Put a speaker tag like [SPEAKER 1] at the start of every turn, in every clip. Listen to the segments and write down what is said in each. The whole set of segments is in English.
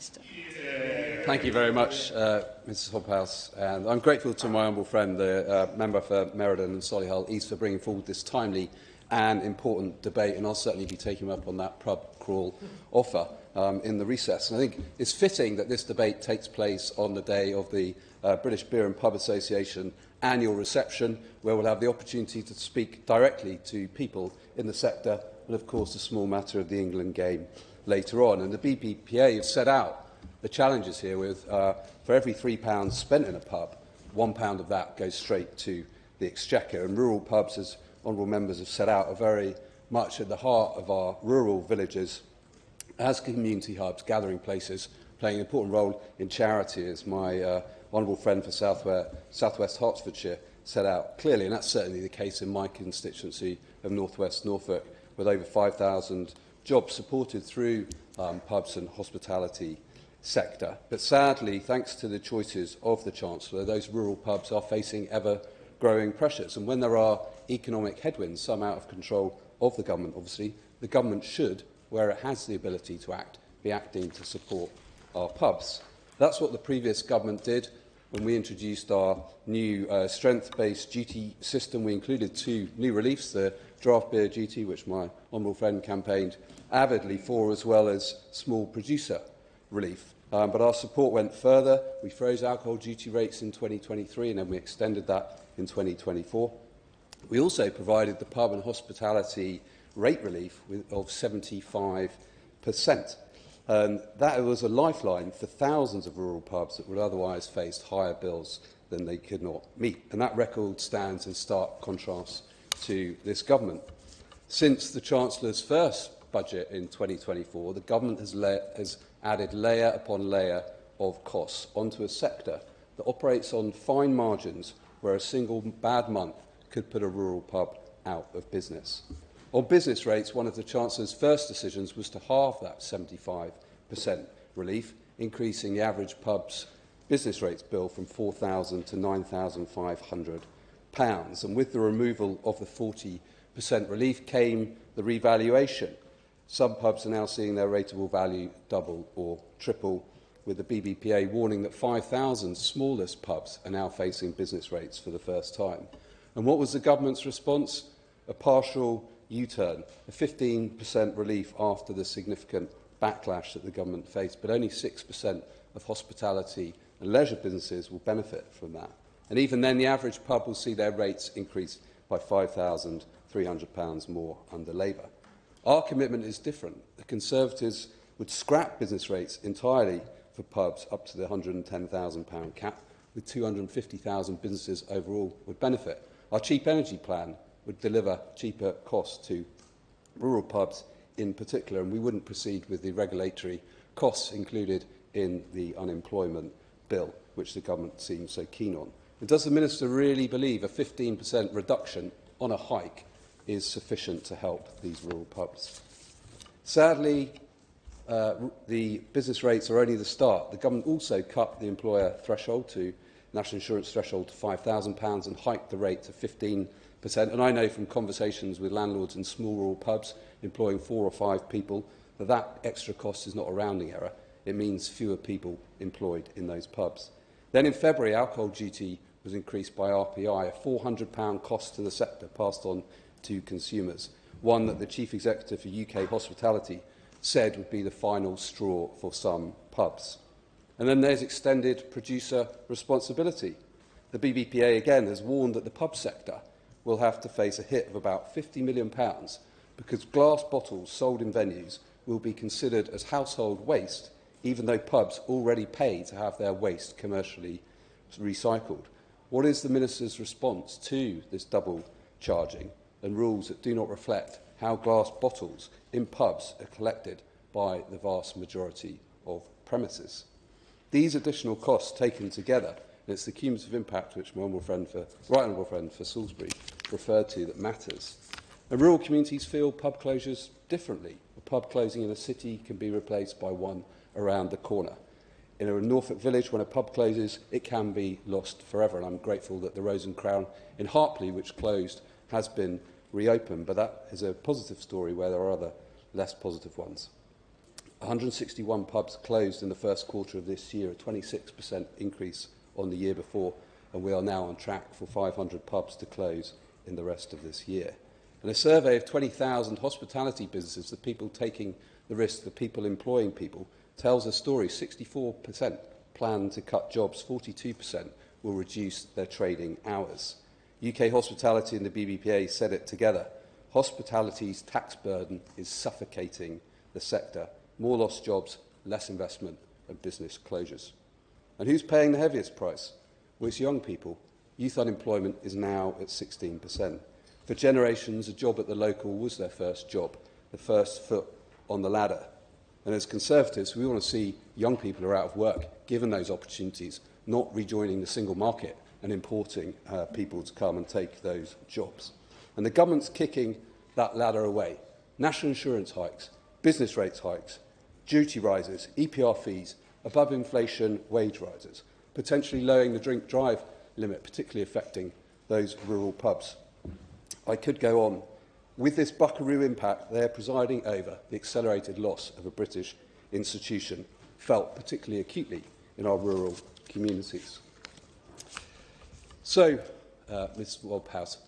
[SPEAKER 1] Thank you very much, Mrs Hobhouse, and I'm grateful to my humble friend, the member for Meriden and Solihull East, for bringing forward this timely and important debate, and I'll certainly be taking him up on that pub crawl offer in the recess. And I think it's fitting that this debate takes place on the day of the British Beer and Pub Association annual reception, where we'll have the opportunity to speak directly to people in the sector, and of course the small matter of the England game later on. And the BPPA have set out the challenges here with, for every £3 spent in a pub, £1 of that goes straight to the Exchequer. And rural pubs, as honourable members have set out, are very much at the heart of our rural villages as community hubs, gathering places, playing an important role in charity, as my honourable friend for South West Hertfordshire set out clearly. And that's certainly the case in my constituency of North West Norfolk, with over 5,000 jobs supported through pubs and hospitality sector. But sadly, thanks to the choices of the Chancellor, those rural pubs are facing ever-growing pressures. And when there are economic headwinds, some out of control of the government, obviously, the government should, where it has the ability to act, be acting to support our pubs. That's what the previous government did when we introduced our new strength-based duty system. We included two new reliefs, the draft beer duty, which my honourable friend campaigned avidly for, as well as small producer relief. But our support went further. We froze alcohol duty rates in 2023 and then we extended that in 2024. We also provided the pub and hospitality rate relief of 75%. That was a lifeline for thousands of rural pubs that would otherwise face higher bills than they could not meet. And that record stands in stark contrast to this government. Since the Chancellor's first budget in 2024, the government has added layer upon layer of costs onto a sector that operates on fine margins, where a single bad month could put a rural pub out of business. On business rates, one of the Chancellor's first decisions was to halve that 75% relief, increasing the average pub's business rates bill from £4,000 to £9,500. And with the removal of the 40% relief came the revaluation. Some pubs are now seeing their rateable value double or triple, with the BBPA warning that 5,000 smallest pubs are now facing business rates for the first time. And what was the government's response? A partial U-turn, a 15% relief after the significant backlash that the government faced, but only 6% of hospitality and leisure businesses will benefit from that. And even then, the average pub will see their rates increase by £5,300 more under Labour. Our commitment is different. The Conservatives would scrap business rates entirely for pubs up to the £110,000 cap, with 250,000 businesses overall would benefit. Our cheap energy plan would deliver cheaper costs to rural pubs in particular, and we wouldn't proceed with the regulatory costs included in the unemployment bill, which the government seems so keen on. And does the Minister really believe a 15% reduction on a hike is sufficient to help these rural pubs? Sadly, the business rates are only the start. The government also cut the employer threshold to national insurance threshold to £5,000 and hiked the rate to 15%. And I know from conversations with landlords in small rural pubs employing 4 or 5 people that that extra cost is not a rounding error. It means fewer people employed in those pubs. Then in February, alcohol duty was increased by RPI, a £400 cost to the sector passed on to consumers, one that the Chief Executive for UK Hospitality said would be the final straw for some pubs. And then there's extended producer responsibility. The BBPA again has warned that the pub sector will have to face a hit of about £50 million because glass bottles sold in venues will be considered as household waste, even though pubs already pay to have their waste commercially recycled. What is the Minister's response to this double charging and rules that do not reflect how glass bottles in pubs are collected by the vast majority of premises? These additional costs taken together, and it's the cumulative impact which my right honourable friend for Salisbury referred to that matters. And rural communities feel pub closures differently. A pub closing in a city can be replaced by one around the corner. In a Norfolk village, when a pub closes, it can be lost forever. And I'm grateful that the Rose and Crown in Hartley, which closed, has been reopened. But that is a positive story where there are other less positive ones. 161 pubs closed in the first quarter of this year, a 26% increase on the year before, and we are now on track for 500 pubs to close in the rest of this year. And a survey of 20,000 hospitality businesses, the people taking the risk, the people employing people, tells a story. 64% plan to cut jobs, 42% will reduce their trading hours. UK Hospitality and the BBPA said it together. Hospitality's tax burden is suffocating the sector. More lost jobs, less investment and business closures. And who's paying the heaviest price? Well, it's young people. Youth unemployment is now at 16%. For generations, a job at the local was their first job, the first foot on the ladder. And as Conservatives, we want to see young people who are out of work given those opportunities, not rejoining the single market and importing people to come and take those jobs. And the government's kicking that ladder away. National insurance hikes, business rates hikes, duty rises, EPR fees, above inflation wage rises, potentially lowering the drink drive limit, particularly affecting those rural pubs. I could go on. With this buckaroo impact, they are presiding over the accelerated loss of a British institution, felt particularly acutely in our rural communities. So, Ms Waldhouse,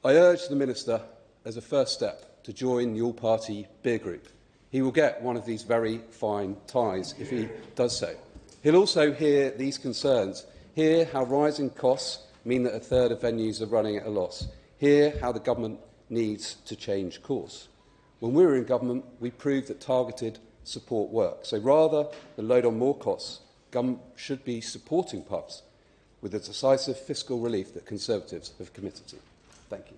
[SPEAKER 1] I urge the Minister, as a first step, to join the all-party beer group. He will get one of these very fine ties if he does so. He'll also hear these concerns, hear how rising costs mean that a third of venues are running at a loss, hear how the government needs to change course. When we were in government, we proved that targeted support works. So rather than load on more costs, government should be supporting pubs with the decisive fiscal relief that Conservatives have committed to. Thank you.